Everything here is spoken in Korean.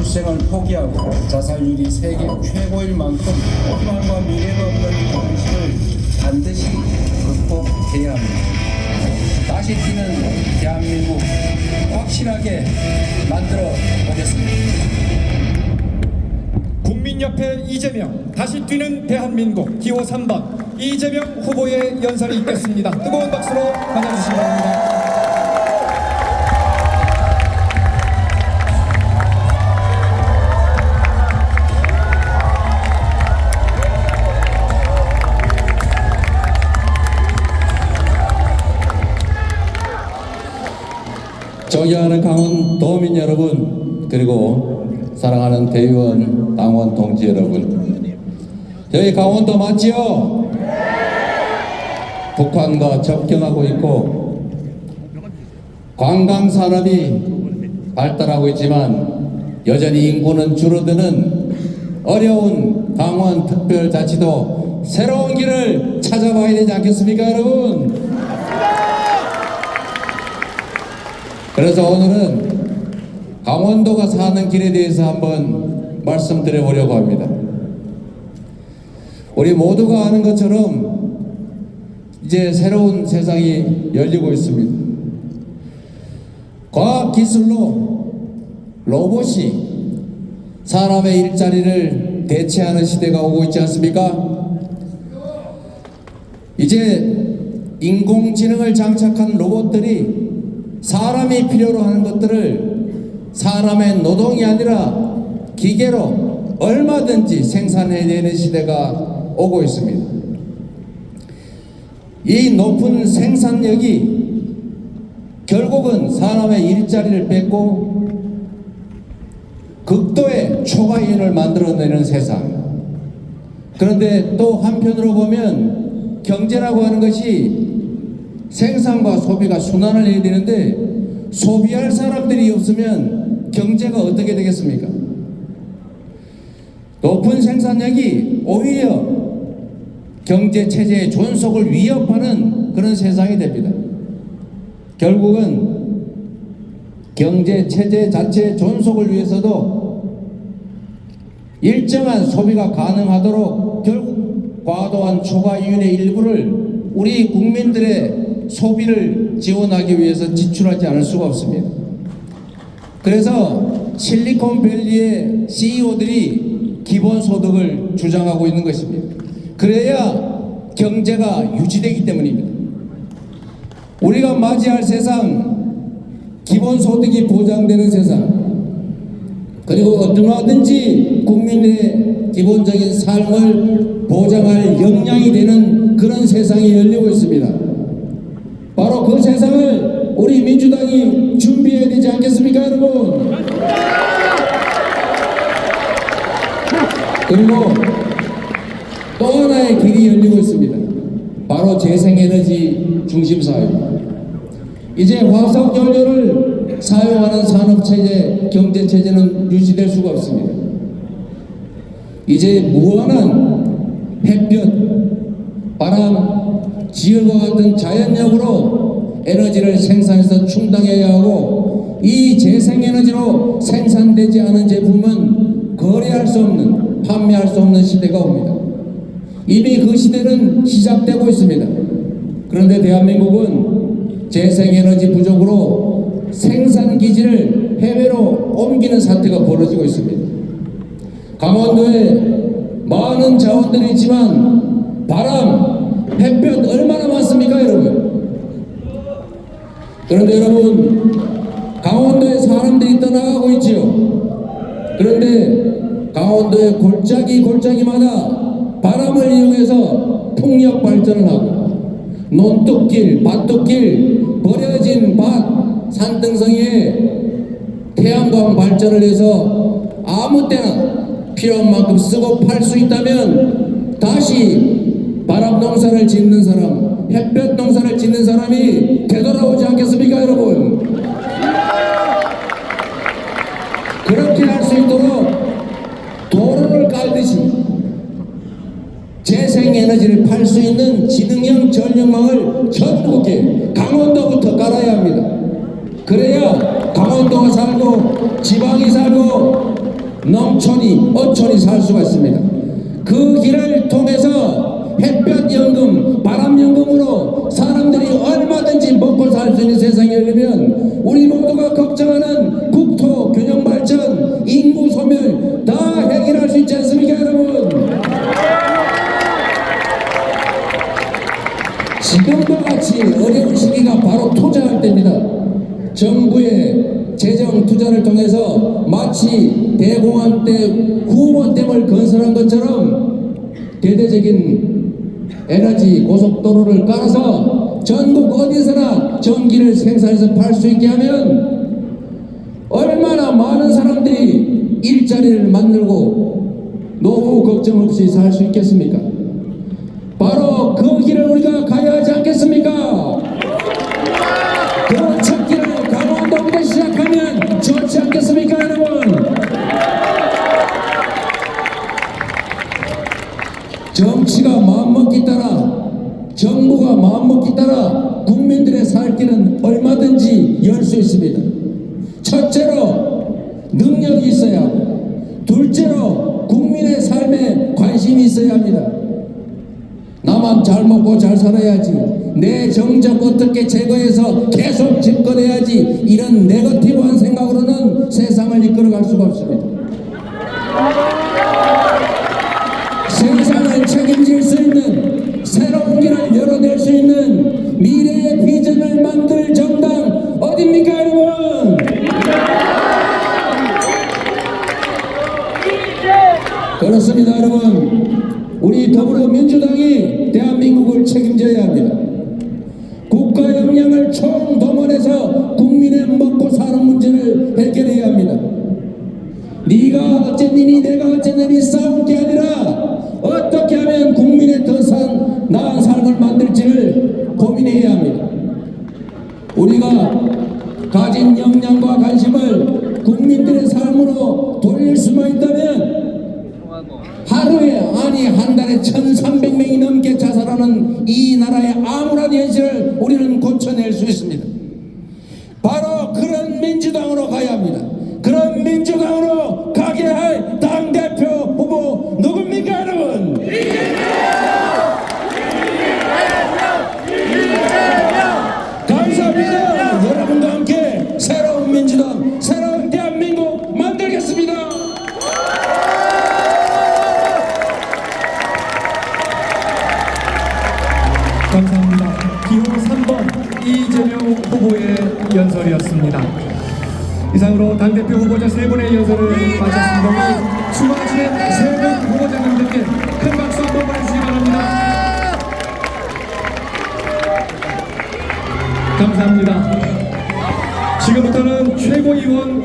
출생을 포기하고 자살률이 세계 최고일 만큼 희망과 미래가 없는 현실을 반드시 극복해야 합니다. 다시 뛰는 대한민국 확실하게 만들어 보겠습니다. 국민협회 이재명, 다시 뛰는 대한민국 기호 3번 이재명 후보의 연설이 있겠습니다. 뜨거운 박수로 맞아주시기 바랍니다. 존경하는 강원도민 여러분, 그리고 사랑하는 대의원, 당원 동지 여러분, 저희 강원도 맞지요? 북한과 접경하고 있고 관광산업이 발달하고 있지만 여전히 인구는 줄어드는 어려운 강원특별자치도 새로운 길을 찾아봐야 되지 않겠습니까, 여러분? 그래서 오늘은 강원도가 사는 길에 대해서 한번 말씀드려 보려고 합니다. 우리 모두가 아는 것처럼 이제 새로운 세상이 열리고 있습니다. 과학기술로 로봇이 사람의 일자리를 대체하는 시대가 오고 있지 않습니까? 이제 인공지능을 장착한 로봇들이 사람이 필요로 하는 것들을 사람의 노동이 아니라 기계로 얼마든지 생산해내는 시대가 오고 있습니다. 이 높은 생산력이 결국은 사람의 일자리를 뺏고 극도의 초과이윤을 만들어내는 세상. 그런데 또 한편으로 보면 경제라고 하는 것이 생산과 소비가 순환을 해야 되는데 소비할 사람들이 없으면 경제가 어떻게 되겠습니까? 높은 생산력이 오히려 경제 체제의 존속을 위협하는 그런 세상이 됩니다. 결국은 경제 체제 자체의 존속을 위해서도 일정한 소비가 가능하도록 결국 과도한 초과이윤의 일부를 우리 국민들의 소비를 지원하기 위해서 지출하지 않을 수가 없습니다. 그래서 실리콘밸리의 CEO들이 기본소득을 주장하고 있는 것입니다. 그래야 경제가 유지되기 때문입니다. 우리가 맞이할 세상, 기본소득이 보장되는 세상, 그리고 얼마든지 국민의 기본적인 삶을 보장할 역량이 되는 그런 세상이 열리고 있습니다. 바로 그 세상을 우리 민주당이 준비해야 되지 않겠습니까, 여러분? 그리고 또 하나의 길이 열리고 있습니다. 바로 재생에너지 중심사회입니다. 이제 화석연료를 사용하는 산업체제, 경제체제는 유지될 수가 없습니다. 이제 무한한 햇볕, 바람, 지열과 같은 자연력으로 에너지를 생산해서 충당해야 하고 이 재생에너지로 생산되지 않은 제품은 거래할 수 없는, 판매할 수 없는 시대가 옵니다. 이미 그 시대는 시작되고 있습니다. 그런데 대한민국은 재생에너지 부족으로 생산기지를 해외로 옮기는 사태가 벌어지고 있습니다. 강원도에 많은 자원들이 있지만 바람, 햇볕 얼마나 많습니까, 여러분? 그런데 여러분, 강원도에 사람들이 떠나가고 있지요. 그런데 강원도의 골짜기마다 바람을 이용해서 풍력 발전을 하고 논뚝길, 밭뚝길, 버려진 밭, 산등성이에 태양광 발전을 해서 아무 때나 필요한 만큼 쓰고 팔 수 있다면 다시 바람 농사를 짓는 사람, 햇볕 농사를 짓는 사람이 되돌아오지 않겠습니까, 여러분? 그렇게 할 수 있도록 도로를 깔듯이 재생에너지를 팔 수 있는 지능형 전력망을 전국에 강원도부터 깔아야 합니다. 그래야 강원도가 살고 지방이 살고 농촌이 어촌이 살 수가 있습니다. 그 길을 통해서 햇볕연금, 바람연금으로 사람들이 얼마든지 먹고 살 수 있는 세상이 열리면 우리 모두가 걱정하는 국토 균형 발전, 인구 소멸 다 해결할 수 있지 않습니까, 여러분? 지금과 같이 어려운 시기가 바로 투자할 때입니다. 정부의 재정 투자를 통해서 마치 대공황 때 후원댐을 건설한 것처럼 대대적인 에너지 고속도로를 깔아서 전국 어디서나 전기를 생산해서 팔 수 있게 하면 얼마나 많은 사람들이 일자리를 만들고 노후 걱정 없이 살 수 있겠습니까? 바로 그 길을 우리가 가야 하지 않겠습니까? 그 첫 길을 강원도부터 시작하면 좋지 않겠습니까, 여러분? 정치가 마음먹기 따라, 정부가 마음먹기 따라 국민들의 살 길은 얼마든지 열 수 있습니다. 첫째로 능력이 있어야 하고, 둘째로 국민의 삶에 관심이 있어야 합니다. 나만 잘 먹고 잘 살아야지, 내 정적 어떻게 제거해서 계속 집권해야지, 이런 네거티브한 생각으로는 세상을 이끌어갈 수가 없습니다. 세상을 책임질 수 있는, 새로운 길을 열어낼 수 있는 미래의 비전을 만들 정당 어딥니까, 여러분? 그렇습니다, 여러분. 우리 더불어민주당이 대한민국을 책임져야 합니다. 국가 역량을 총동원해서 국민의 먹고 사는 문제를 해결해야 합니다. 네가 어쨌느니 내가 어쨌느니 싸울 게 아니라 어떻게 하면 국민의 더 나은 삶을 만들지를 고민해야 합니다. 우리가 가진 역량과 관심을 국민들의 삶으로 돌릴 수만 있다면 하루에, 아니 한 달에 1,300명이 넘게 자살하는 이 나라의 암울한 현실을 우리는 고쳐낼 수 있습니다. 바로 그런 민주당으로 가야 합니다. 그런 민주당으로 가게 할 당대표 후보 누굽니까, 여러분? 감사합니다. 여러분과 함께 새로운 민주당, 새로운 대한민국 만들겠습니다. 감사합니다. 기호 3번 이재명 후보의 연설이었습니다. 이상으로 당대표 후보자 3분의 연설을 마쳤습니다. 수고하신 3분 후보자님들께 큰 박수 한번 보내주시기 바랍니다. 감사합니다. 지금부터는 최고위원